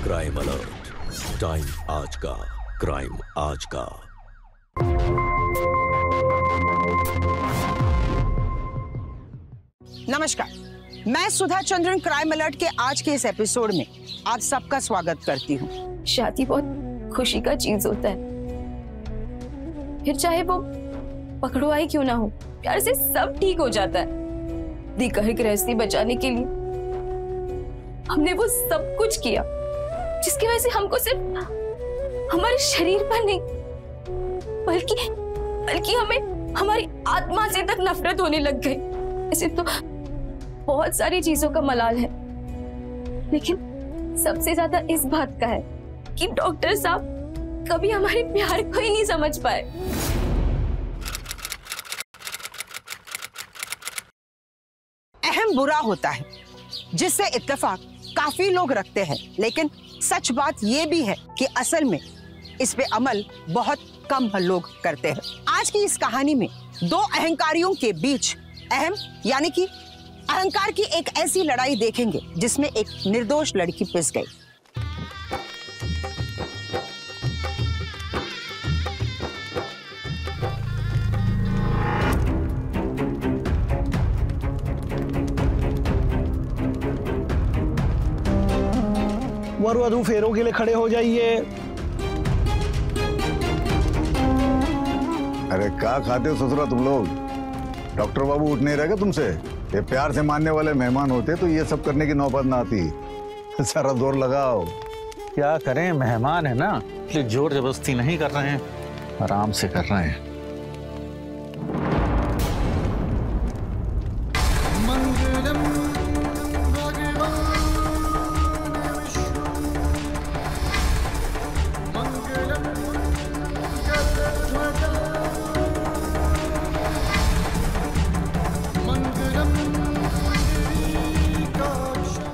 Crime alert, time आज का, crime आज का। नमस्कार, मैं सुधा चंद्रन क्राइम अलर्ट के आज के इस एपिसोड में आप सबका स्वागत करती हूँ। शादी बहुत खुशी का चीज होता है, फिर चाहे वो पकड़वाई क्यों ना हो, प्यार से सब ठीक हो जाता है। दी घर गृहस्थी बचाने के लिए हमने वो सब कुछ किया जिसकी वजह से हमको सिर्फ हमारे शरीर पर नहीं बल्कि हमें हमारी आत्मा से तक नफरत होने लग गई। ऐसे तो बहुत सारी चीजों का मलाल है, लेकिन सबसे ज्यादा इस बात का है कि डॉक्टर साहब कभी हमारे प्यार को ही नहीं समझ पाए। अहम बुरा होता है जिससे इत्तेफाक काफी लोग रखते हैं, लेकिन सच बात यह भी है कि असल में इस पे अमल बहुत कम लोग करते हैं। आज की इस कहानी में दो अहंकारियों के बीच अहम यानी कि अहंकार की एक ऐसी लड़ाई देखेंगे जिसमें एक निर्दोष लड़की पिस गई। वर वधू फेरों के लिए खड़े हो जाइए। अरे क्या खाते हो ससुरा तुम लोग? डॉक्टर बाबू उठ नहीं रहेगा तुमसे? ये प्यार से मानने वाले मेहमान होते तो ये सब करने की नौबत ना आती। सारा जोर लगाओ। क्या करें, मेहमान है ना, इसलिए जोर जबरदस्ती नहीं कर रहे हैं, आराम से कर रहे हैं।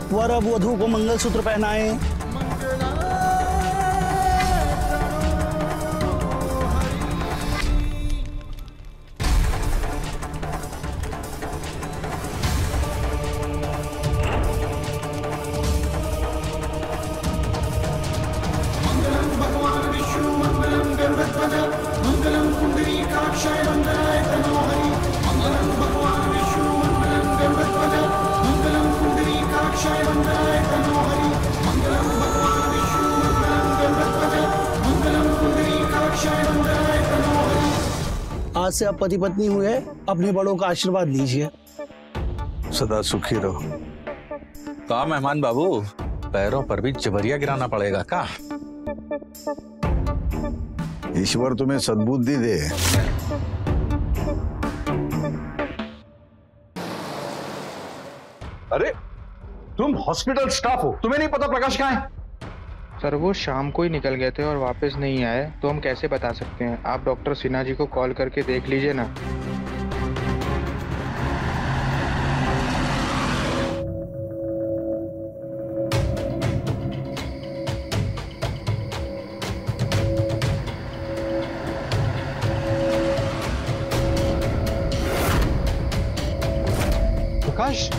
वर अब वधू को मंगलसूत्र पहनाए। आज से आप पति पत्नी हुए, अपने बड़ों का आशीर्वाद लीजिए। सदा सुखी रहो। का मेहमान बाबू, पैरों पर भी जबरिया गिराना पड़ेगा का? ईश्वर तुम्हें सद्बुद्धि दे। अरे तुम हॉस्पिटल स्टाफ हो, तुम्हें नहीं पता प्रकाश कहाँ है? सर वो शाम को ही निकल गए थे और वापस नहीं आए, तो हम कैसे बता सकते हैं? आप डॉक्टर सिन्हा जी को कॉल करके देख लीजिए ना। प्रकाश,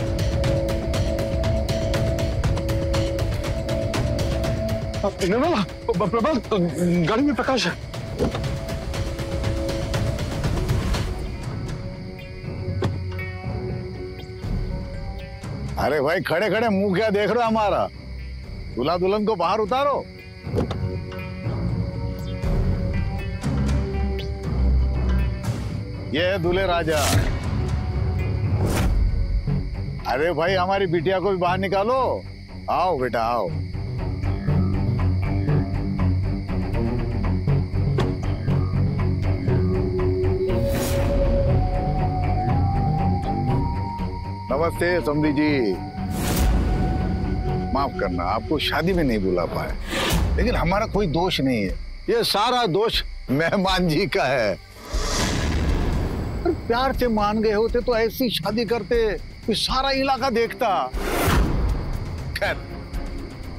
निर्मला, प्रभात, गाड़ी में प्रकाश है। अरे भाई खड़े खड़े मुंह क्या देख रहे हो हमारा? दूल्हा दुल्हन को बाहर उतारो। ये है दूल्हे राजा। अरे भाई हमारी बिटिया को भी बाहर निकालो। आओ बेटा आओ। नमस्ते समधी जी, माफ करना आपको शादी में नहीं बुला पाए, लेकिन हमारा कोई दोष नहीं है। ये सारा दोष मेहमान जी का है। प्यार से मान गए होते तो ऐसी शादी करते कि सारा इलाका देखता। खैर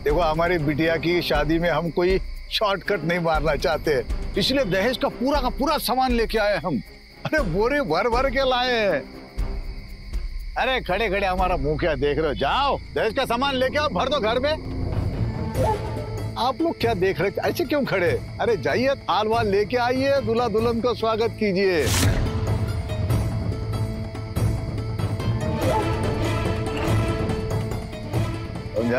देखो, हमारी बिटिया की शादी में हम कोई शॉर्टकट नहीं मारना चाहते, इसलिए दहेज का पूरा सामान लेके आए हम। अरे बोरे भर भर के लाए हैं। अरे खड़े खड़े हमारा मुंह क्या देख रहे हो? जाओ दहेज का सामान लेके आओ, भर दो घर में। आप लोग क्या देख रहे, ऐसे क्यों खड़े? अरे जाइए, थाल वाल लेके आइए, दूल्हा दुल्हन को स्वागत कीजिए। हम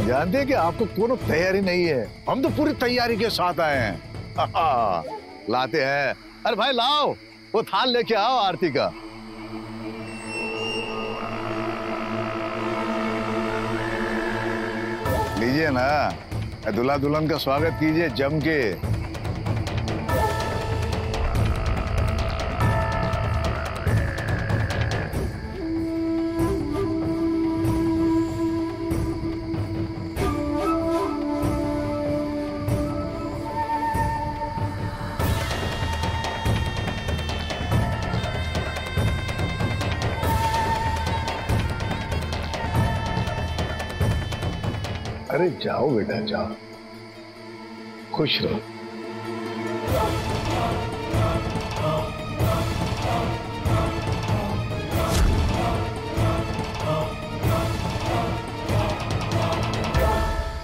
जानते हैं कि आपको कोनो तैयारी नहीं है। हम तो पूरी तैयारी के साथ आए हैं। लाते हैं। अरे भाई लाओ, वो थाल लेके आओ आरती का। लीजिए ना, दूल्हा दुल्हन का स्वागत कीजिए जम के। अरे जाओ बेटा जाओ, खुश रहो।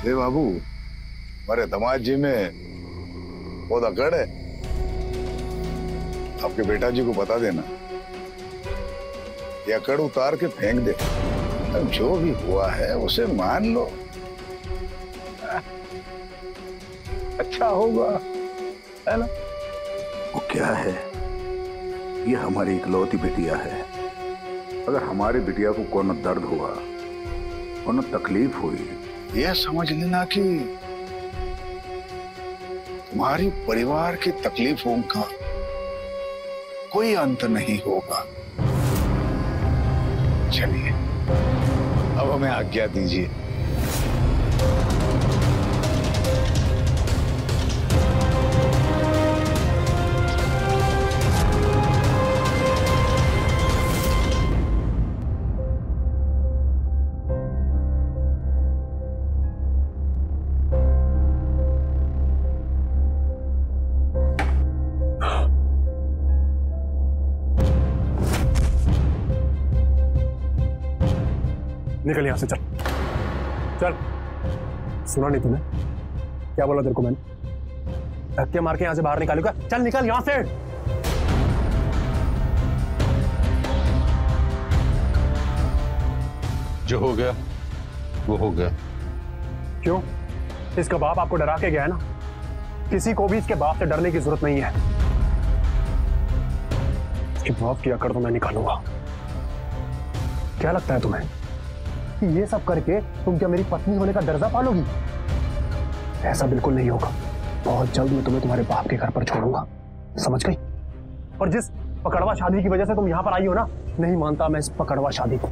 हे बाबू, हमारे दामाद जी में बहुत अकड़ है। आपके बेटा जी को बता देना, ये अकड़ उतार के फेंक दे। अब जो भी हुआ है उसे मान लो, अच्छा होगा, है ना? वो क्या है, ये हमारी इकलौती बिटिया है। अगर हमारी बिटिया को कोनो दर्द हुआ, कोनो तकलीफ हुई, यह समझ लेना कि तुम्हारी परिवार की तकलीफों का कोई अंत नहीं होगा। चलिए, अब हमें आज्ञा दीजिए। निकल यहां से, चल चल। सुना नहीं तूने क्या बोला तेरे को मैंने? धक्के मार के यहां से बाहर निकालूंगा। चल निकल यहां से। जो हो गया वो हो गया। क्यों? इसका बाप आपको डरा के गया है ना। किसी को भी इसके बाप से डरने की जरूरत नहीं है। इसके बाप की अकड़ तो मैं निकालूंगा। क्या लगता है तुम्हें कि ये सब करके तुम क्या मेरी पत्नी होने का दर्जा पालोगी? ऐसा बिल्कुल नहीं होगा। बहुत जल्द मैं तुम्हें तुम्हारे बाप के घर पर छोड़ूंगा, समझ गई? और जिस पकड़वा शादी की वजह से तुम यहां पर आई हो ना, नहीं मानता मैं इस पकड़वा शादी को।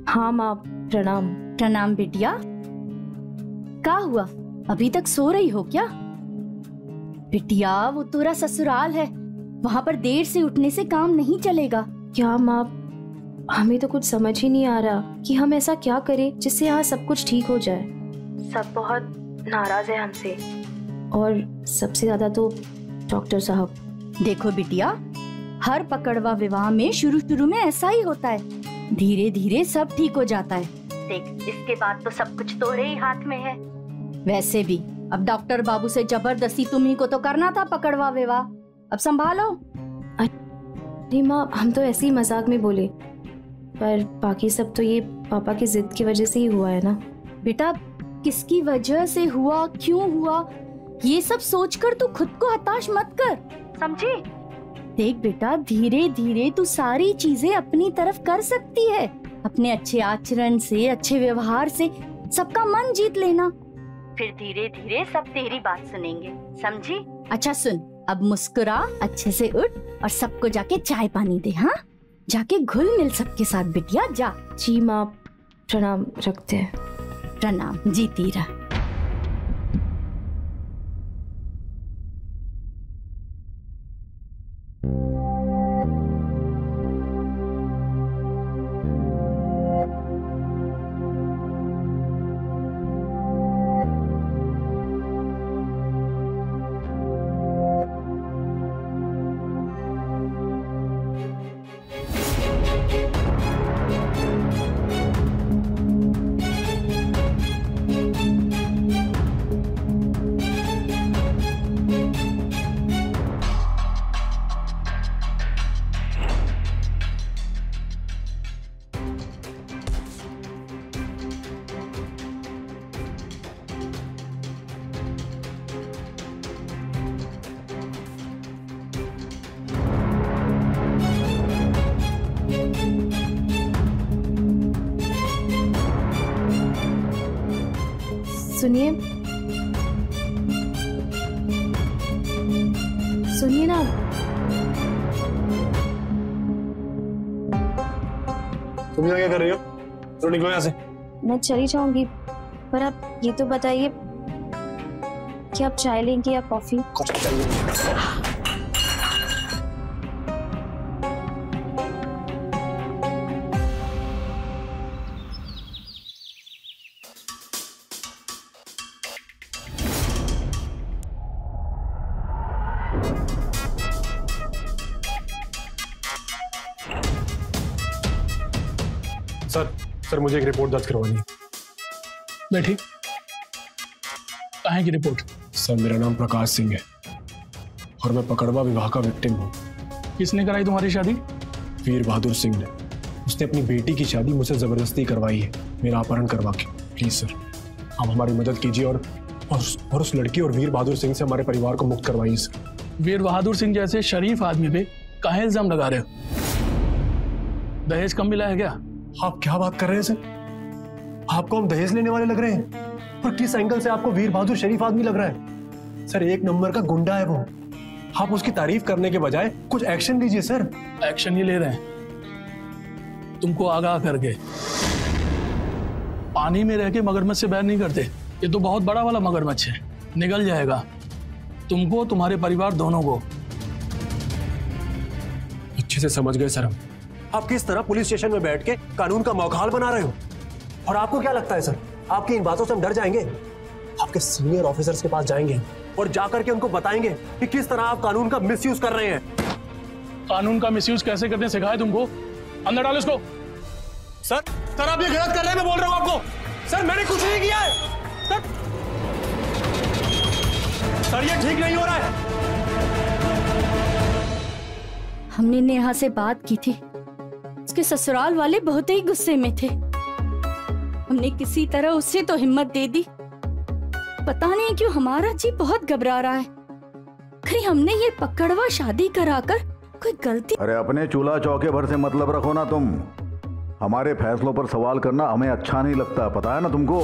हाँ माँ, प्रणाम। प्रणाम बिटिया। क्या हुआ, अभी तक सो रही हो क्या? बिटिया, वो तेरा ससुराल है, वहाँ पर देर से उठने से काम नहीं चलेगा। क्या माँ, हमें तो कुछ समझ ही नहीं आ रहा कि हम ऐसा क्या करें जिससे यहाँ सब कुछ ठीक हो जाए। सब बहुत नाराज है हमसे, और सबसे ज्यादा तो डॉक्टर साहब। देखो बिटिया, हर पकड़वा विवाह में शुरू में ऐसा ही होता है, धीरे धीरे सब ठीक हो जाता है। देख, इसके बाद तो सब कुछ तोरे ही हाथ में है। वैसे भी अब डॉक्टर बाबू से जबरदस्ती तुम्ही को तो करना था पकड़वा विवाह। अब संभालो। अरे माँ, हम तो ऐसे ही मजाक में बोले, पर बाकी सब तो ये पापा की जिद की वजह से ही हुआ है ना। बेटा, किसकी वजह से हुआ, क्यों हुआ, ये सब सोचकर तू खुद को हताश मत कर, समझी? देख बेटा, धीरे धीरे तू सारी चीजें अपनी तरफ कर सकती है। अपने अच्छे आचरण से, अच्छे व्यवहार से सबका मन जीत लेना, फिर धीरे धीरे सब तेरी बात सुनेंगे, समझी? अच्छा सुन, अब मुस्कुरा, अच्छे से उठ और सबको जाके चाय पानी दे। हाँ, जाके घुल मिल सबके साथ बिटिया, जा। जी माँ, प्रणाम, रखते हैं। प्रणाम, जीती रह। सुनिए सुनिए ना। तुम यहाँ क्या कर रही हो? तो निकलो यहाँ से। मैं चली जाऊंगी, पर आप ये तो बताइए कि आप चाय लेंगे या कॉफी? कॉफी चाहिए। सर मुझे एक रिपोर्ट दर्ज करवानी है। बैठी। कहाँ की रिपोर्ट? सर मेरा नाम प्रकाश सिंह है और मैं पकड़वा विवाह का विक्टिम हूँ। किसने कराई तुम्हारी शादी? वीर बहादुर सिंह ने। उसने अपनी बेटी की शादी मुझसे जबरदस्ती करवाई है, मेरा अपहरण करवा के। प्लीज सर आप हमारी मदद कीजिए और उस लड़की और वीर बहादुर सिंह से हमारे परिवार को मुक्त करवाइए सर। वीर बहादुर सिंह जैसे शरीफ आदमी पे कहाँ इल्जाम लगा रहे हो? दहेज कम मिला है क्या? आप क्या बात कर रहे हैं सर? आपको हम दहेज लेने वाले लग रहे हैं? और किस एंगल से आपको वीर बहादुर शरीफ आदमी लग रहा है? सर एक नंबर का गुंडा है वो। आप उसकी तारीफ करने के बजाय कुछ एक्शन लीजिए सर। एक्शन ही ले रहे हैं, तुमको आगाह करके। पानी में रह के मगरमच्छ से बैर नहीं करते, ये तो बहुत बड़ा वाला मगरमच्छ है, निगल जाएगा तुमको, तुम्हारे परिवार दोनों को। अच्छे से समझ गए सर हम। आप किस तरह पुलिस स्टेशन में बैठ के कानून का मौखाल बना रहे हो। और आपको क्या लगता है सर आपकी इन बातों से हम डर जाएंगे? आपके सीनियर ऑफिसर्स के पास जाएंगे और जाकर के उनको बताएंगे कि किस तरह आप कानून का मिसयूज कर रहे हैं। कानून का मिसयूज कैसे करते हैं सिखाए तुमको? अंदर डालो इसको। सर आप ये गलत कर रहे हैं, मैं बोल रहा हूं आपको। सर मैंने कुछ नहीं किया है सर ये ठीक नहीं हो रहा है। हमने नेहा से बात की थी, उसके ससुराल वाले बहुत ही गुस्से में थे। हमने किसी तरह उससे तो हिम्मत दे दी। पता नहीं क्यों हमारा जी बहुत घबरा रहा है। कहीं हमने ये पकड़वा शादी कराकर कोई गलती? अरे अपने चूल्हा चौके भर से मतलब रखो ना तुम। हमारे फैसलों पर सवाल करना हमें अच्छा नहीं लगता, पता है ना तुमको।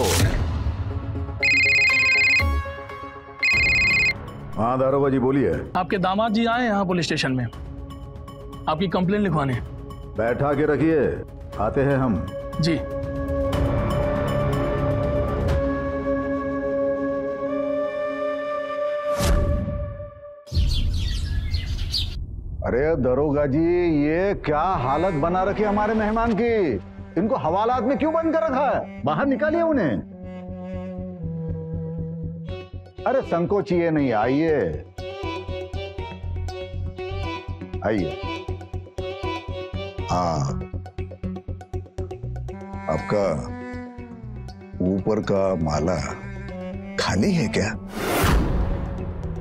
हाँ दारोगा जी बोलिए। आपके दामाद जी आए यहाँ पुलिस स्टेशन में आपकी कंप्लेन लिखवाने। बैठा के रखिए, आते हैं हम। जी। अरे दरोगा जी ये क्या हालत बना रखी है हमारे मेहमान की। इनको हवालात में क्यों बंद कर रखा है? बाहर निकालिए उन्हें। अरे संकोचिए नहीं, आइए आइए। हाँ आपका ऊपर का माला खाली है क्या?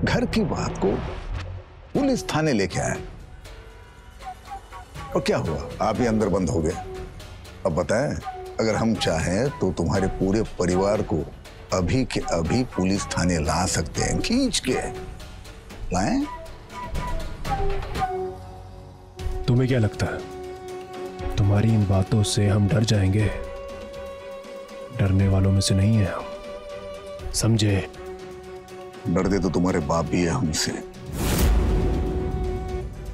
घर की बात को पुलिस थाने लेके आए और क्या हुआ? आप ही अंदर बंद हो गए। अब बताएं, अगर हम चाहें तो तुम्हारे पूरे परिवार को अभी के अभी पुलिस थाने ला सकते हैं, खींच के लाएं। तुम्हें क्या लगता है तुम्हारी इन बातों से हम डर जाएंगे? डरने वालों में से नहीं है हम, समझे? डरते तो तुम्हारे बाप भी है हमसे,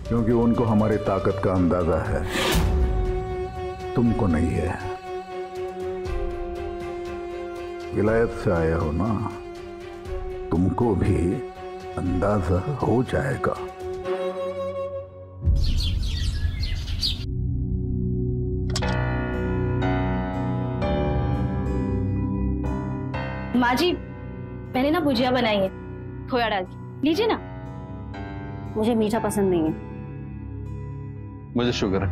क्योंकि उनको हमारी ताकत का अंदाजा है, तुमको नहीं है। विलायत से आए हो ना, तुमको भी अंदाजा हो जाएगा। माँ जी मैंने ना भुजिया बनाई है, खोया डाल के लीजिए ना। मुझे मीठा पसंद नहीं है। मुझे शुगर है।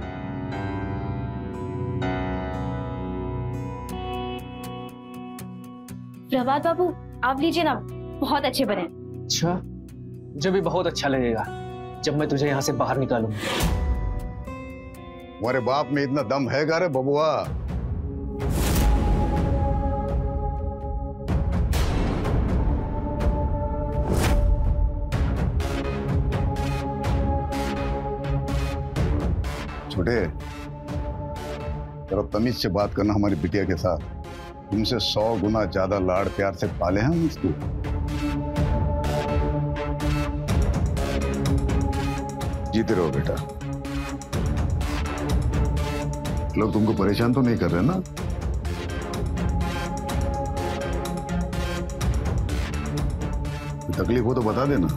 प्रभात बाबू आप लीजिए ना, बहुत अच्छे बने। अच्छा मुझे भी बहुत अच्छा लगेगा जब मैं तुझे यहाँ से बाहर निकालूंगा। तुम्हारे बाप में इतना दम है क्या रे बबुआ? छोटे जरा तमीज से बात करना हमारी बिटिया के साथ। तुमसे 100 गुना ज्यादा लाड़ प्यार से पाले हैं उसको। जीते रहो बेटा। लोग तुमको परेशान तो नहीं कर रहे ना? तकलीफ हो तो बता देना,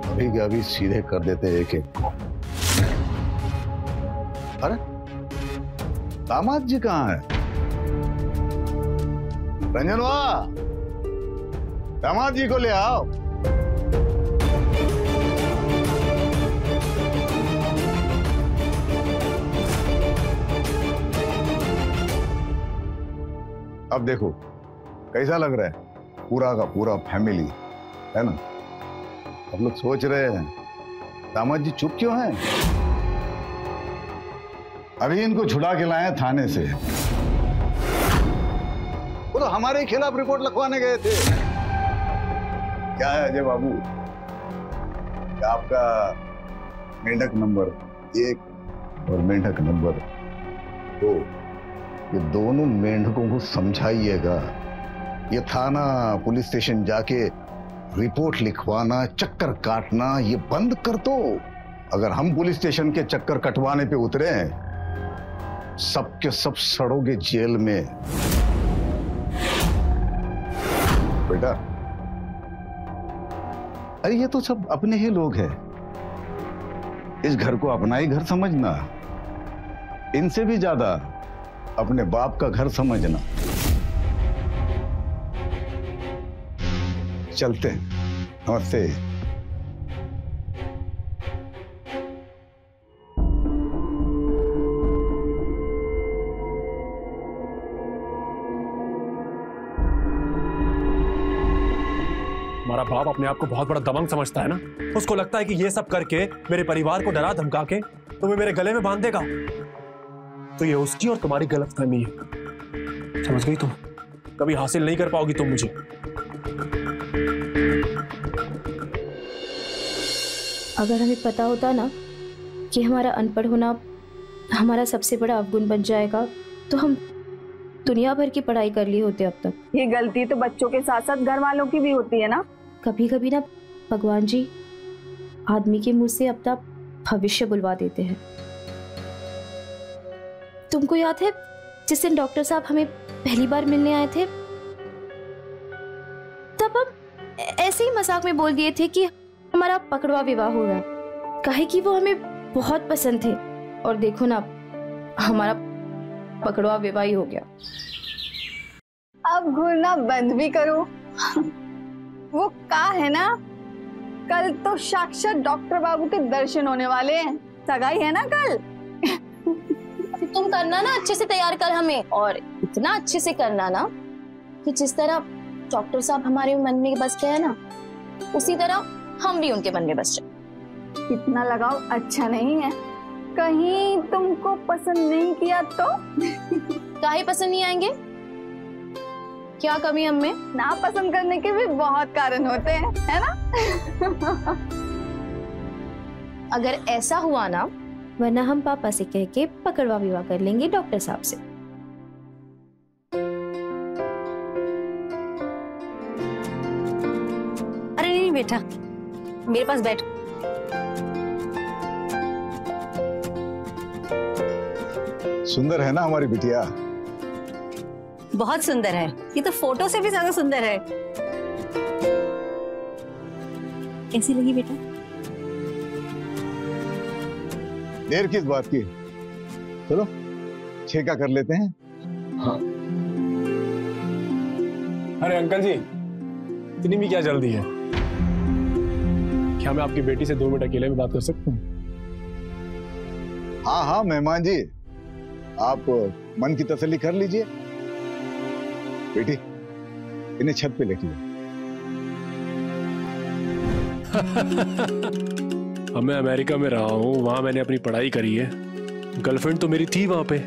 अभी के अभी सीधे कर देते एक एक को। अरे दामाद जी कहाँ है? रंजनवा, दामाद जी को ले आओ। अब देखो कैसा लग रहा है, पूरा का पूरा फैमिली है ना। अब लोग सोच रहे हैं दामाद जी चुप क्यों हैं? अभी इनको छुड़ा के लाए थाने से। वो तो हमारे खिलाफ रिपोर्ट लिखवाने गए थे। क्या है अजय बाबू, क्या आपका मेंढक नंबर 1 और मेंढक नंबर 2, ये दोनों मेंढकों को समझाइएगा, ये थाना पुलिस स्टेशन जाके रिपोर्ट लिखवाना, चक्कर काटना ये बंद कर दो। अगर हम पुलिस स्टेशन के चक्कर कटवाने पे उतरे हैं, सबके सब सड़ोगे जेल में। बेटा अरे ये तो सब अपने ही लोग हैं, इस घर को अपना ही घर समझना, इनसे भी ज्यादा अपने बाप का घर समझना। चलते हैं, नमस्ते। हमारा बाप अपने आप को बहुत बड़ा दबंग समझता है ना। उसको लगता है कि ये सब करके मेरे परिवार को डरा धमका के तुम्हें मेरे गले में बांध देगा। तो ये उसकी और तुम्हारी गलतफहमी है, समझ गई तुम? कभी हासिल नहीं कर पाओगी तुम मुझे। अगर हमें पता होता ना कि हमारा अनपढ़ होना हमारा सबसे बड़ा अवगुण बन जाएगा, तो हम दुनिया भर की पढ़ाई कर ली होते अब तक। ये गलती तो बच्चों के साथ साथ घर वालों की भी होती है ना। कभी कभी ना भगवान जी आदमी के मुंह से अपना भविष्य बुलवा देते हैं। तुमको याद है जिस दिन डॉक्टर साहब हमें पहली बार मिलने आए थे, तब हम ऐसे ही मजाक में बोल दिए थे कि हमारा पकड़वा विवाह होगा, काहे कि वो हमें बहुत पसंद थे। और देखो ना हमारा पकड़वा विवाह ही हो गया। अब घूरना बंद भी करो। वो कहा है ना, कल तो साक्षात डॉक्टर बाबू के दर्शन होने वाले हैं। सगाई है ना कल। तुम करना ना अच्छे से तैयार कर हमें, और इतना अच्छे से करना ना कि जिस तरह डॉक्टर साहब हमारे मन में बस गए ना, उसी तरह हम भी उनके मन में बस जाए। इतना लगाव अच्छा नहीं है। कहीं तुमको पसंद नहीं किया तो? काहे पसंद नहीं आएंगे? क्या कमी हमें? ना पसंद करने के भी बहुत कारण होते हैं, है ना? अगर ऐसा हुआ ना, वरना हम पापा से कह के पकड़वा विवाह कर लेंगे डॉक्टर साहब से। अरे नहीं बेटा, मेरे पास बैठ। सुंदर है ना हमारी बिटिया? बहुत सुंदर है, ये तो फोटो से भी ज्यादा सुंदर है। कैसी लगी बेटा? देर किस बात की, चलो छेका कर लेते हैं। हाँ। अरे अंकल जी, इतनी भी क्या जल्दी है? क्या मैं आपकी बेटी से 2 मिनट अकेले में बात कर सकता हूँ? हाँ हाँ मेहमान जी, आप मन की तसल्ली कर लीजिए। बेटी इन्हें छत पे लेके जाओ। अब मैं अमेरिका में रहा हूँ, वहां मैंने अपनी पढ़ाई करी है, गर्लफ्रेंड तो मेरी थी वहां पे।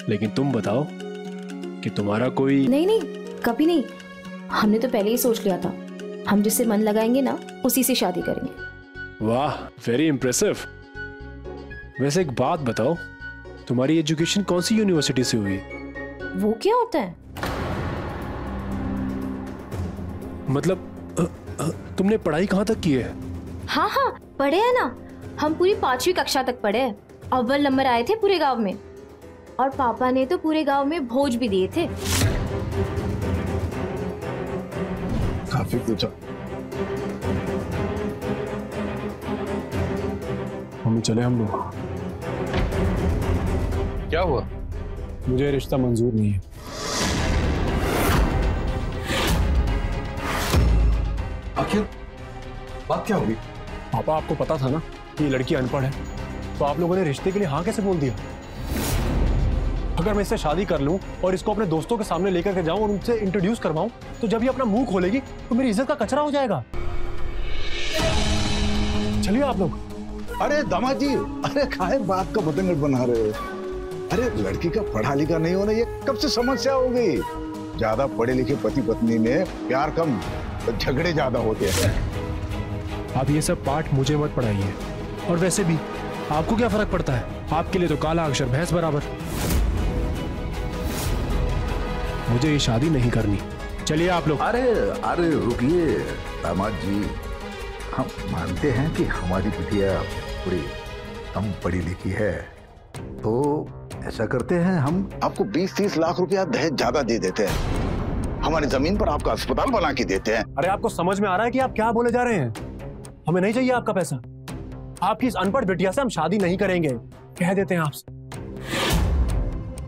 लेकिन तुम बताओ कि तुम्हारा कोई? नहीं नहीं, कभी नहीं। हमने तो पहले ही सोच लिया था, हम जिससे मन लगाएंगे ना उसी से शादी करेंगे। वाह, वेरी इंप्रेसिव। वैसे एक बात बताओ, तुम्हारी एजुकेशन कौन सी यूनिवर्सिटी से हुई? वो क्या होता है? मतलब तुमने पढ़ाई कहाँ तक की है? हाँ हाँ पढ़े हैं ना, हम पूरी 5वीं कक्षा तक पढ़े हैं। अव्वल नंबर आए थे पूरे गांव में, और पापा ने तो पूरे गांव में भोज भी दिए थे। काफी पूछा। मम्मी चले हम लोग। क्या हुआ? मुझे रिश्ता मंजूर नहीं है। आखिर बात क्या होगी? पापा आपको पता था ना कि ये लड़की अनपढ़ है, तो आप लोगों ने रिश्ते के लिए हाँ कैसे बोल दिया? अगर मैं इससे शादी कर लूं और इसको अपने दोस्तों के सामने लेकर के जाऊं और उनसे इंट्रोड्यूस करवाऊं, तो जब ये अपना मुंह खोलेगी तो मेरी इज्जत का कचरा हो जाएगा। चलिए आप लोग। अरे दामाद जी, अरे काहे बात का बतंगड़ बना रहे हो? अरे लड़की का पढ़ा लिखा नहीं होना ये कब से समस्या हो गई? ज्यादा पढ़े लिखे पति पत्नी में प्यार कम, झगड़े ज्यादा होते हैं। आप ये सब पाठ मुझे मत पढ़ाइए, और वैसे भी आपको क्या फर्क पड़ता है? आपके लिए तो काला अक्षर भैंस बराबर। मुझे ये शादी नहीं करनी। चलिए आप लोग। अरे अरे रुकिए दामाद जी, हम मानते हैं कि हमारी बिटिया थोड़ी कम पढ़ी लिखी है, तो ऐसा करते हैं, हम आपको 20-30 लाख रुपया दहेज ज्यादा दे देते हैं, हमारी जमीन पर आपका अस्पताल बना के देते हैं। अरे आपको समझ में आ रहा है कि आप क्या बोले जा रहे हैं? हमें नहीं चाहिए आपका पैसा। आपकी इस अनपढ़ बिटिया से हम शादी नहीं करेंगे, कह देते हैं आपसे।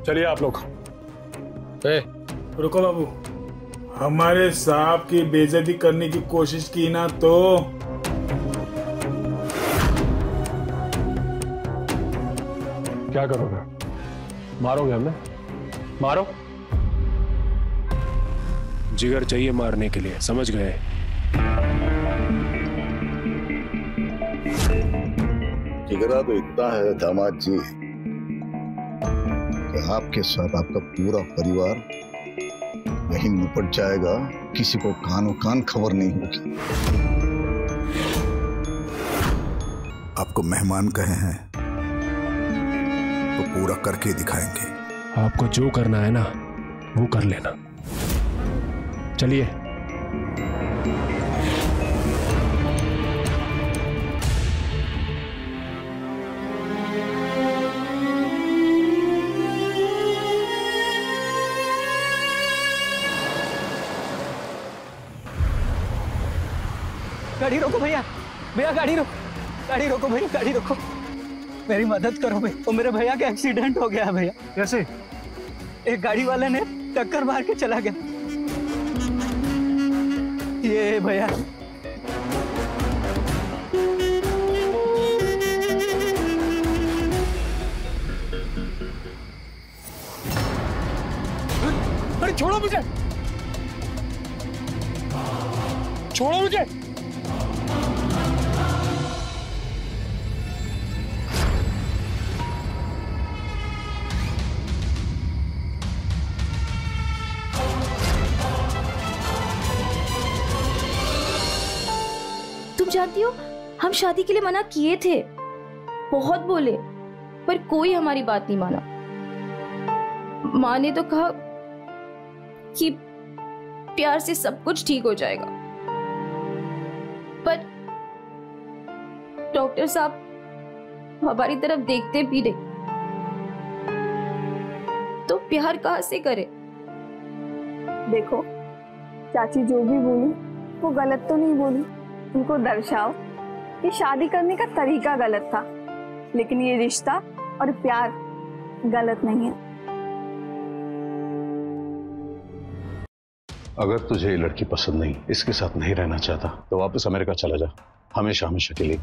चलिए आप लोग। रुको बाबू, हमारे साहब की बेइज्जती करने की कोशिश की ना तो क्या करोगे? मारोगे हमें? मारो। जिगर चाहिए मारने के लिए, समझ गए? जिगरा तो इतना है दामाद जी कि आपके साथ आपका पूरा परिवार यहीं निपट जाएगा, किसी को कानो कान खबर नहीं होगी। आपको मेहमान कहे हैं तो पूरा करके दिखाएंगे। आपको जो करना है ना वो कर लेना। चलिए। गाड़ी रोको भैया, भैया गाड़ी रोको भैया, गाड़ी रोको, मेरी मदद करो भैया। तो मेरे भैया का एक्सीडेंट हो गया भैया। कैसे? एक गाड़ी वाले ने टक्कर मार के चला गया। ये भैया अरे छोड़ो मुझे, छोड़ो मुझे। तुम जानती हो, हम शादी के लिए मना किए थे, बहुत बोले, पर कोई हमारी बात नहीं माना। माँ ने तो कहा कि प्यार से सब कुछ ठीक हो जाएगा, पर डॉक्टर साहब हमारी तरफ देखते भी नहीं, तो प्यार कहाँ से करे? देखो चाची जो भी बोली वो गलत तो नहीं बोली, उनको दर्शाओ कि शादी करने का तरीका गलत था, लेकिन ये रिश्ता और प्यार गलत नहीं है। अगर तुझे ये लड़की पसंद नहीं, इसके साथ नहीं रहना चाहता, तो वापस अमेरिका चला जा, हमेशा हमेशा के लिए।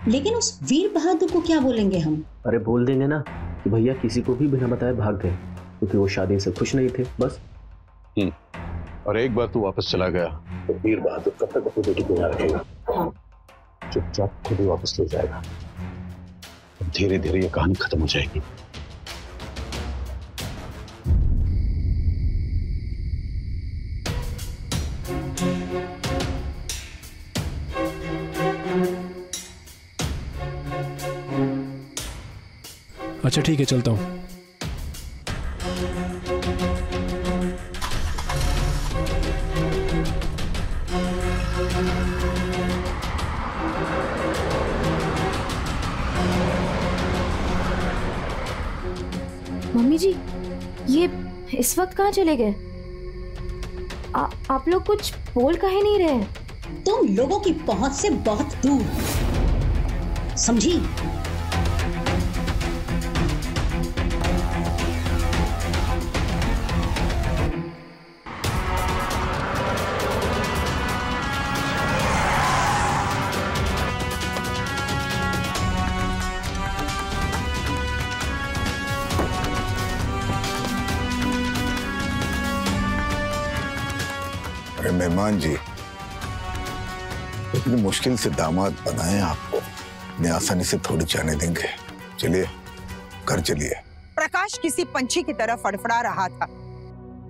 लेकिन उस वीर बहादुर को क्या बोलेंगे हम? अरे बोल देंगे ना कि भैया किसी को भी बिना बताए भाग गए, क्योंकि वो शादी से खुश नहीं थे, बस। और एक बार तू वापस चला गया तो वीर बहादुर कब तक अपनी बेटी को यहाँ रखेगा? चुपचाप खुद ही वापस ले जाएगा, धीरे धीरे ये कहानी खत्म हो जाएगी। अच्छा ठीक है, चलता हूँ। मम्मी जी, ये इस वक्त कहाँ चले गए? आप लोग कुछ बोल काहे नहीं रहे? तुम लोगों की पहुंच से बहुत दूर, समझी? मेहमान जी, इतनी मुश्किल से दामाद बनाए आपको, इतनी आसानी से थोड़ी जाने देंगे। चलिए घर चलिए। प्रकाश किसी पंछी की तरह फड़फड़ा रहा था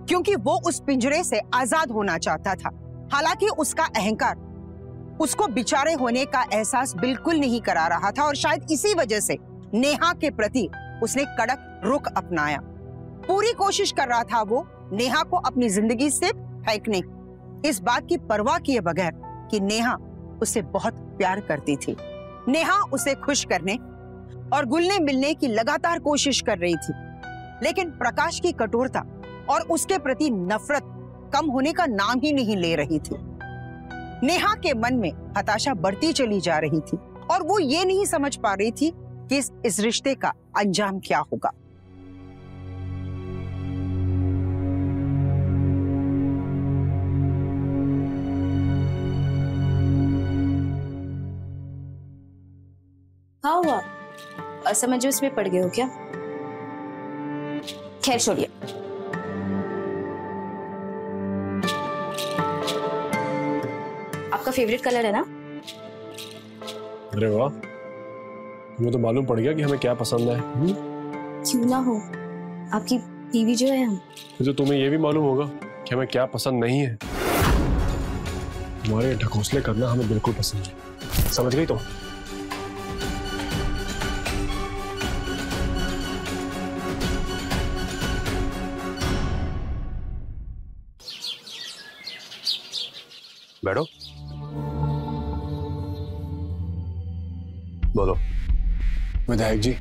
क्योंकि वो उस पिंजरे से आजाद होना चाहता था। हालांकि उसका अहंकार उसको बेचारे होने का एहसास बिल्कुल नहीं करा रहा था और शायद इसी वजह से नेहा के प्रति उसने कड़क रुख अपनाया। पूरी कोशिश कर रहा था वो नेहा को अपनी जिंदगी से फेंकने, इस बात की परवाह किए बगैर कि नेहा उसे बहुत प्यार करती थी। नेहा उसे खुश करने और घुलने मिलने की लगातार कोशिश कर रही थी, लेकिन प्रकाश की कठोरता और उसके प्रति नफरत कम होने का नाम ही नहीं ले रही थी। नेहा के मन में हताशा बढ़ती चली जा रही थी और वो ये नहीं समझ पा रही थी कि इस रिश्ते का अंजाम क्या होगा। हाँ हुआ, असमंजस में पड़ गए हो क्या? खैर छोड़िए। आपका फेवरेट कलर है ना? अरे वाह, तुम्हें तो मालूम पड़ गया कि हमें क्या पसंद है। क्यों ना हो, आपकी बीवी जो है हम। तो तुम्हें ये भी मालूम होगा कि हमें क्या पसंद नहीं है। तुम्हारे ढकोसले करना हमें बिल्कुल पसंद है, समझ गई तुम? बैठो। बोलो। विधायक जी,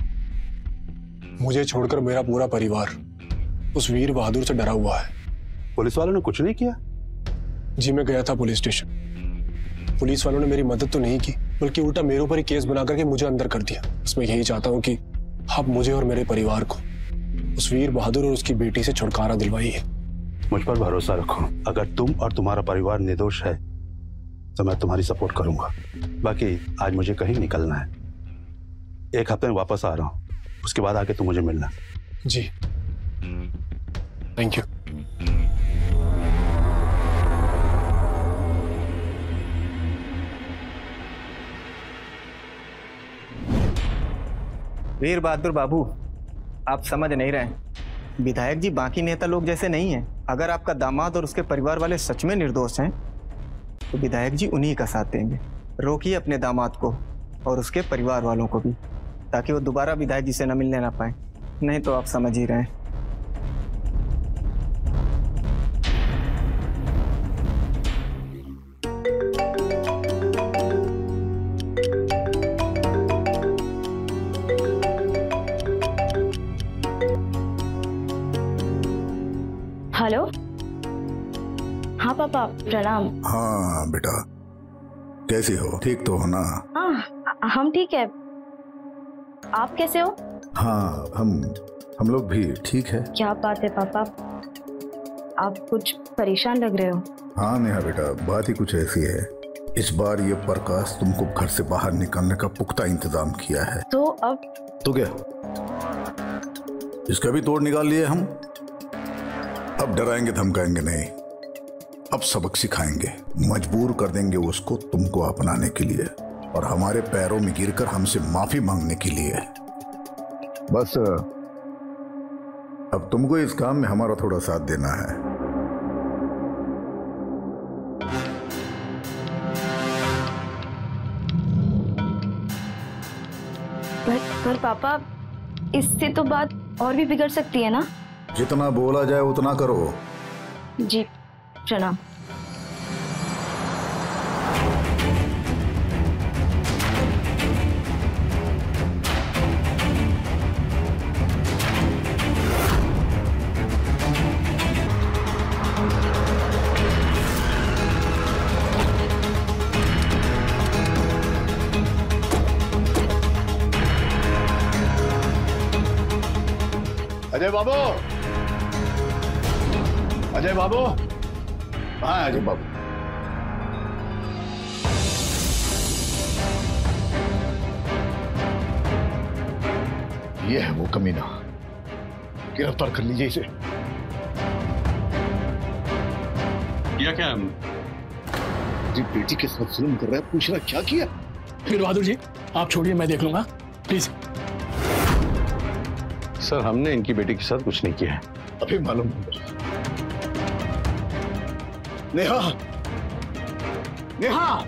मुझे छोड़कर मेरा पूरा परिवार उस वीर बहादुर से डरा हुआ है। पुलिस वालों ने कुछ नहीं किया? जी मैं गया था पुलिस स्टेशन। पुलिस वालों ने मेरी मदद तो नहीं की, बल्कि उल्टा मेरे ऊपर ही केस बना करके मुझे अंदर कर दिया। इसमें यही चाहता हूँ कि आप मुझे और मेरे परिवार को उस वीर बहादुर और उसकी बेटी से छुटकारा दिलवाइए। मुझ पर भरोसा रखो, अगर तुम और तुम्हारा परिवार निर्दोष है तो मैं तुम्हारी सपोर्ट करूंगा। बाकी आज मुझे कहीं निकलना है, 1 हफ्ते में वापस आ रहा हूं, उसके बाद आके तुम मुझे मिलना। जी थैंक यू। वीर बहादुर बाबू, आप समझ नहीं रहे। विधायक जी बाकी नेता लोग जैसे नहीं हैं। अगर आपका दामाद और उसके परिवार वाले सच में निर्दोष हैं तो विधायक जी उन्हीं का साथ देंगे। रोकिए अपने दामाद को और उसके परिवार वालों को भी, ताकि वो दोबारा विधायक जी से न मिलने ना पाए। नहीं तो आप समझ ही रहे हैं। हेलो। हाँ पापा, प्रणाम। हाँ बेटा, कैसी हो? ठीक तो हो ना? हाँ हम ठीक है, आप कैसे हो? हाँ हम लोग भी ठीक है। क्या बात है पापा, आप कुछ परेशान लग रहे हो। हाँ नेहा बेटा, बात ही कुछ ऐसी है। इस बार ये प्रकाश तुमको घर से बाहर निकालने का पुख्ता इंतजाम किया है। तो अब? तो क्या, इसका भी तोड़ निकाल लिए हम। अब डराएंगे धमकाएंगे नहीं, अब सबक सिखाएंगे, मजबूर कर देंगे उसको तुमको अपनाने के लिए और हमारे पैरों में गिरकर हमसे माफी मांगने के लिए। बस अब तुमको इस काम में हमारा थोड़ा साथ देना है। पर पापा इससे तो बात और भी बिगड़ सकती है ना। जितना बोला जाए उतना करो। जी प्रणाम। अजय बाबू, अजय बाबू, हाँ अजय बाबू। ये है वो कमीना, गिरफ्तार कर लीजिए इसे। किया क्या है? जी बेटी के साथ जुल्म कर रहा है, पूछ रहा क्या किया। वीर बहादुर जी आप छोड़िए, मैं देख लूंगा प्लीज। सर हमने इनकी बेटी के साथ कुछ नहीं किया है। अभी मालूम होगा। नेहा, नेहा,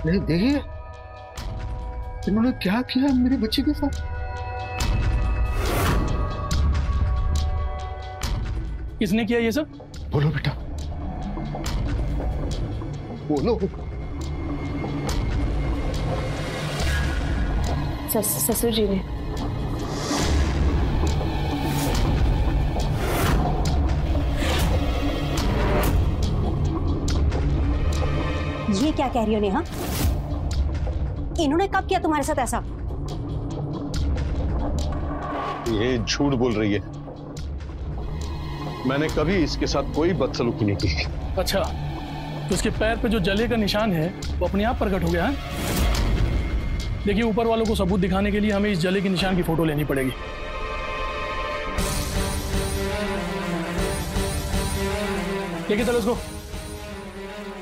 नहीं देखिए इन्होंने क्या किया मेरे बच्चे के साथ। किसने किया ये सब? बोलो बेटा, बोलो। ससुर जी ने। ये क्या कह रही हो नेहा? इन्होंने कब किया तुम्हारे साथ ऐसा? ये झूठ बोल रही है। मैंने कभी इसके साथ कोई बदसलूकी नहीं की। अच्छा, तो उसके पैर पे जो जले का निशान है वो अपने आप प्रकट हो गया है। देखिए ऊपर वालों को सबूत दिखाने के लिए हमें इस जले के निशान की फोटो लेनी पड़ेगी। लेके चलो उसको।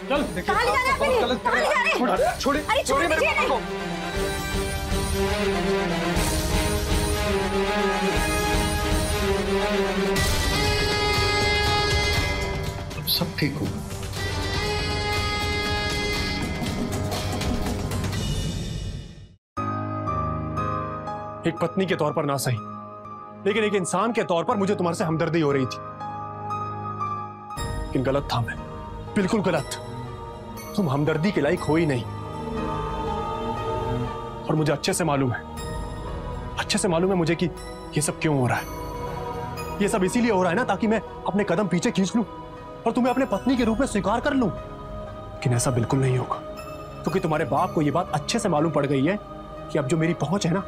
चल। कहाँ ले जा रहे हैं? कहाँ ले जा रहे हैं? छोड़े, अरे छोड़िए मेरे पापा को। सब ठीक होगा। एक पत्नी के तौर पर ना सही, लेकिन एक इंसान के तौर पर मुझे तुम्हारे से हमदर्दी हो रही थी। लेकिन गलत था मैं, बिल्कुल गलत। तुम हमदर्दी के लायक हो ही नहीं। और मुझे अच्छे से मालूम है मुझे कि ये सब क्यों हो रहा है। ये सब इसीलिए हो रहा है ना ताकि मैं अपने कदम पीछे खींच लूं और तुम्हें अपने पत्नी के रूप में स्वीकार कर लूं। लेकिन ऐसा बिल्कुल नहीं होगा, क्योंकि तुम्हारे बाप को यह बात अच्छे से मालूम पड़ गई है कि अब जो मेरी पहुंच है ना,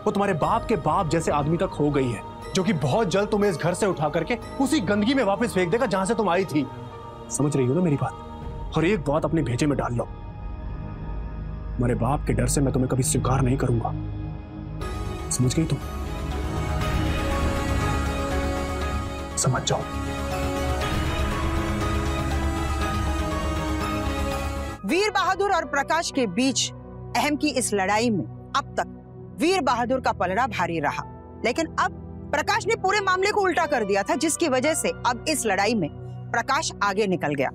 वो तुम्हारे बाप के बाप जैसे आदमी तक हो गई है, जो कि बहुत जल्द तुम्हें इस घर से उठा करके उसी गंदगी में वापस फेंक देगा जहां से तुम आई थी। समझ रही हो ना मेरी बात? और एक बात अपने भेजे में डाल लो, तुम्हारे बाप के डर से मैं तुम्हें कभी स्वीकार नहीं करूंगा। समझ गई तुम? समझ जाओ। वीर बहादुर और प्रकाश के बीच अहम की इस लड़ाई में अब तक वीर बहादुर का पलड़ा भारी रहा, लेकिन अब प्रकाश ने पूरे मामले को उल्टा कर दिया था, जिसकी वजह से अब इस लड़ाई में प्रकाश आगे निकल गया।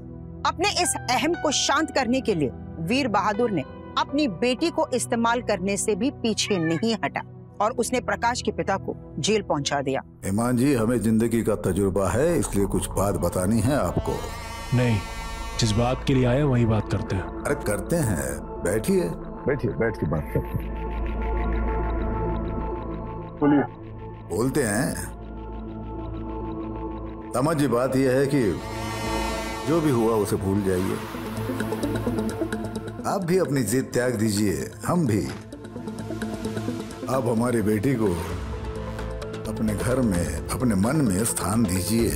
अपने इस अहम को शांत करने के लिए वीर बहादुर ने अपनी बेटी को इस्तेमाल करने से भी पीछे नहीं हटा और उसने प्रकाश के पिता को जेल पहुंचा दिया। ईमान जी, हमें जिंदगी का तजुर्बा है, इसलिए कुछ बात बतानी है आपको। नहीं, जिस बात के लिए आए वही बात करते हैं। अरे करते हैं, बैठिए बैठिए, बैठ के बात करते हैं। बोलिए। बोलते हैं। समझ जी, बात यह है कि जो भी हुआ उसे भूल जाइए। आप भी अपनी जिद त्याग दीजिए, हम भी। आप हमारी बेटी को अपने घर में, अपने मन में स्थान दीजिए।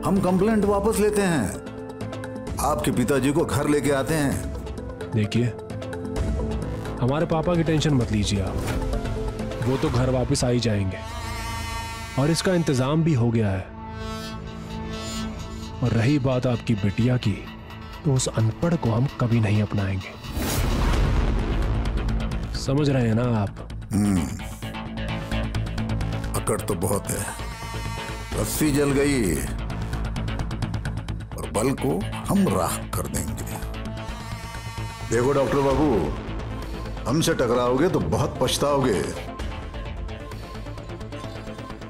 हम कंप्लेंट वापस लेते हैं, आपके पिताजी को घर लेके आते हैं। देखिए, हमारे पापा की टेंशन मत लीजिए आप, वो तो घर वापस आ ही जाएंगे और इसका इंतजाम भी हो गया है। और रही बात आपकी बिटिया की, तो उस अनपढ़ को हम कभी नहीं अपनाएंगे। समझ रहे हैं ना आप? अकड़ तो बहुत है। रस्सी जल गई और बल को हम राख कर देंगे। देखो डॉक्टर बाबू, हमसे टकराओगे तो बहुत पछताओगे।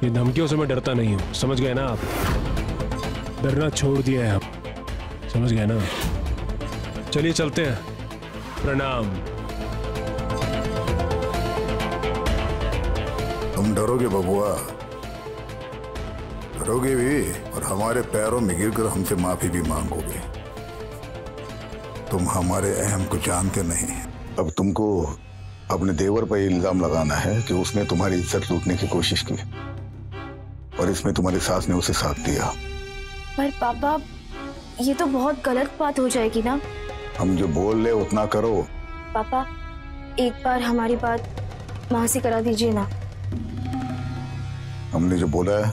ये धमकियों से मैं डरता नहीं हूं, समझ गए ना आप? डरना छोड़ दिया है आप, समझ गए ना? चलिए चलते हैं। प्रणाम। तुम डरोगे बबुआ, डरोगे भी और हमारे पैरों में गिरकर हमसे माफी भी मांगोगे। तुम हमारे अहम को जानते नहीं। अब तुमको अपने देवर पर इल्जाम लगाना है कि उसने तुम्हारी इज्जत लूटने की कोशिश की और इसमें तुम्हारी सास ने उसे साथ दिया। पर पापा, ये तो बहुत गलत बात हो जाएगी ना। हम जो बोल रहे उतना करो। पापा, एक बार हमारी बात माँ से करा दीजिए ना। हमने जो बोला है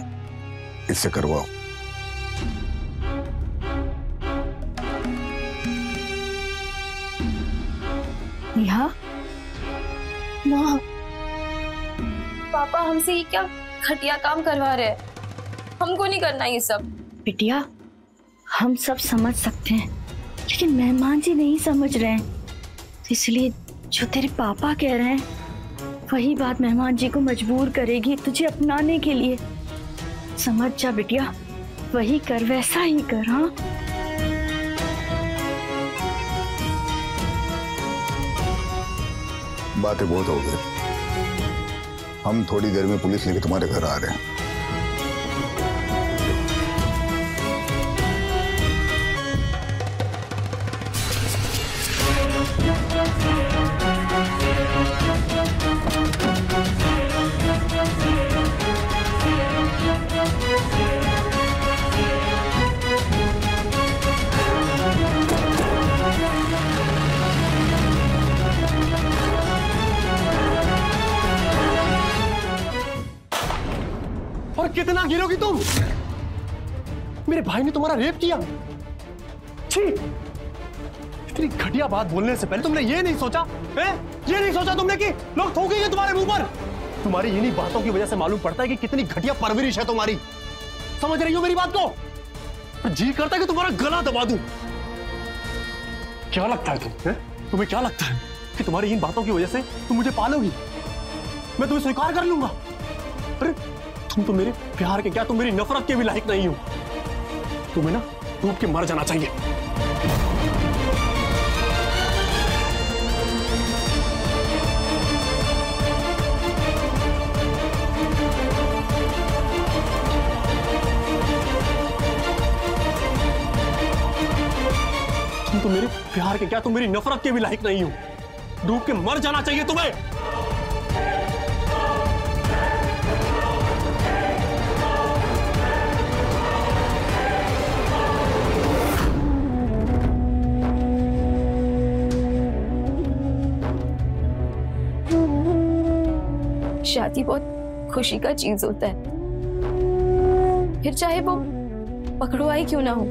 इससे करवाओ। नेहा, माँ, पापा हमसे ये क्या घटिया काम करवा रहे हैं? हमको नहीं करना ये सब। बिटिया, हम सब समझ सकते हैं, लेकिन मेहमान जी नहीं समझ रहे हैं, इसलिए जो तेरे पापा कह रहे हैं वही बात मेहमान जी को मजबूर करेगी तुझे अपनाने के लिए। समझ जा बिटिया, वही कर, वैसा ही कर। हाँ, बातें बहुत हो गई। हम थोड़ी देर में पुलिस लेके तुम्हारे घर आ रहे हैं। और कितना गिरोगी तुम? मेरे भाई ने तुम्हारा रेप किया। छी! इतनी घटिया बात बोलने से पहले तुमने ये नहीं सोचा है? ये नहीं सोचा तुमने कि लोग थूकेंगे तुम्हारे मुंह पर? तुम्हारी इन्हीं बातों की वजह से मालूम पड़ता है कि कितनी घटिया परवरिश है तुम्हारी। समझ रही हो मेरी बात को? जी करता है कि तुम्हारा गला दबा दूं। क्या लगता है तुम्हें क्या लगता है कि तुम्हारी इन बातों की वजह से तुम मुझे पालोगी? मैं तुम्हें स्वीकार कर लूंगा? अरे तुम तो मेरे प्यार के क्या, तुम मेरी नफरत के भी लायक नहीं हो। तुम्हें ना डूब के मर जाना चाहिए। तुम तो मेरे प्यार के क्या, तुम मेरी नफरत के भी लायक नहीं हो। डूब के मर जाना चाहिए तुम्हें। शादी बहुत खुशी का चीज होता है, फिर चाहे वो पकड़वाई क्यों ना हो।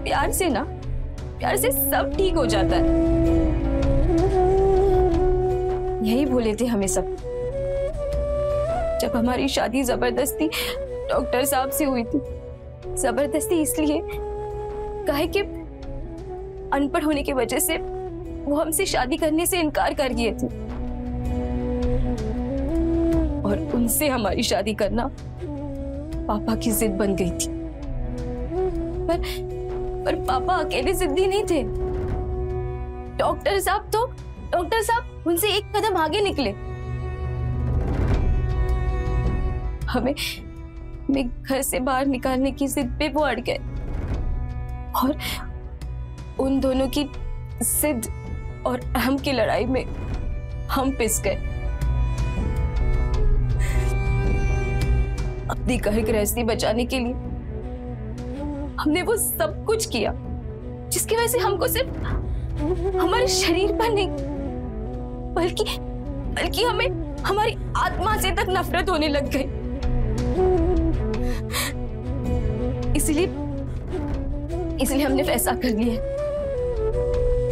प्यार से सब ठीक हो जाता है। यही बोले थे हमें सब जब हमारी शादी जबरदस्ती डॉक्टर साहब से हुई थी। जबरदस्ती इसलिए कहे कि अनपढ़ होने की वजह से वो हमसे शादी करने से इनकार कर दिए थे और उनसे हमारी शादी करना पापा की जिद बन गई थी। पर पापा अकेले जिद्दी नहीं थे। डॉक्टर साहब उनसे एक कदम आगे निकले। हमें घर से बाहर निकालने की जिद पे वो अड़ गए और उन दोनों की जिद और अहम की लड़ाई में हम पिस गए। अपनी घर गृहस्थी बचाने के लिए हमने वो सब कुछ किया जिसकी वजह से हमको सिर्फ हमारे शरीर पर नहीं बल्कि हमें हमारी आत्मा से तक नफरत होने लग गई। इसलिए हमने फैसला कर लिया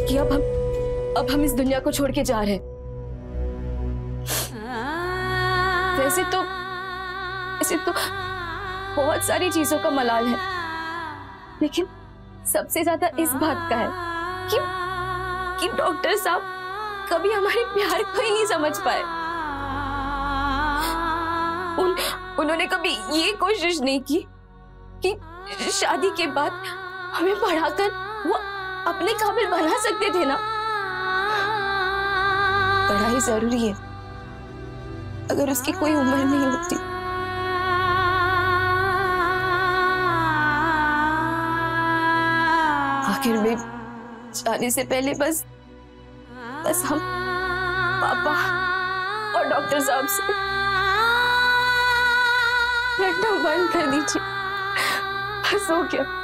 कि अब हम इस दुनिया को छोड़ के जा रहे हैं। वैसे तो बहुत सारी चीजों का मलाल है, लेकिन सबसे ज्यादा इस बात का है कि डॉक्टर साहब कभी हमारे प्यार को ही नहीं समझ पाए। उन्होंने कभी ये कोशिश नहीं की कि शादी के बाद हमें पढ़ाकर वो अपने काबिल बना सकते थे ना। पढ़ाई जरूरी है, अगर उसकी कोई उम्र नहीं होती। आखिर में जाने से पहले बस हम पापा और डॉक्टर साहब से लड़ना बंद कर दीजिए, बस हो गया।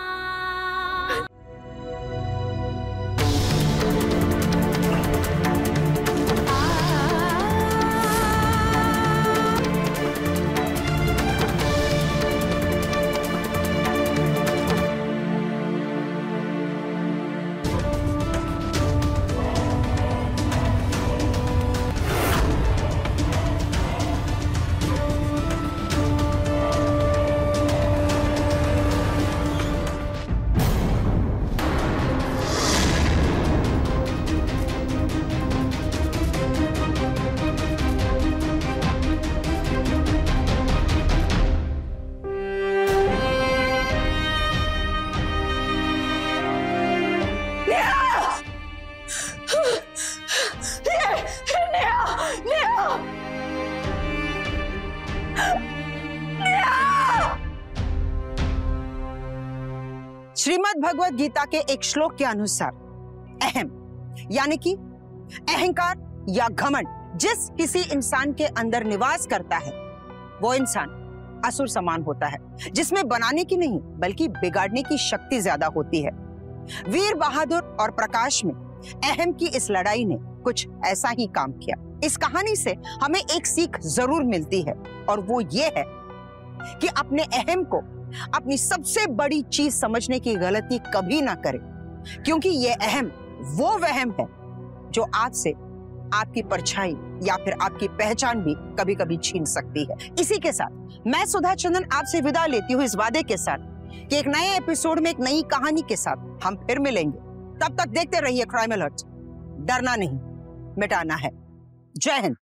श्रीमद् भगवत गीता के एक श्लोक के अनुसार अहम यानी कि अहंकार या घमंड जिस किसी इंसान के अंदर निवास करता है वो इंसान असुर समान होता है, जिसमें बनाने की नहीं बल्कि बिगाड़ने की शक्ति ज्यादा होती है। वीर बहादुर और प्रकाश में अहम की इस लड़ाई ने कुछ ऐसा ही काम किया। इस कहानी से हमें एक सीख जरूर मिलती है और वो ये है कि अपने अहम को अपनी सबसे बड़ी चीज समझने की गलती कभी ना करें, क्योंकि ये अहम वो वहम है जो आपसे आपकी परछाई या फिर आपकी पहचान भी कभी कभी छीन सकती है। इसी के साथ मैं सुधा चंदन आपसे विदा लेती हूँ इस वादे के साथ कि एक नए एपिसोड में एक नई कहानी के साथ हम फिर मिलेंगे। तब तक देखते रहिए क्राइम अलर्ट। डरना नहीं, मिटाना है। जय हिंद।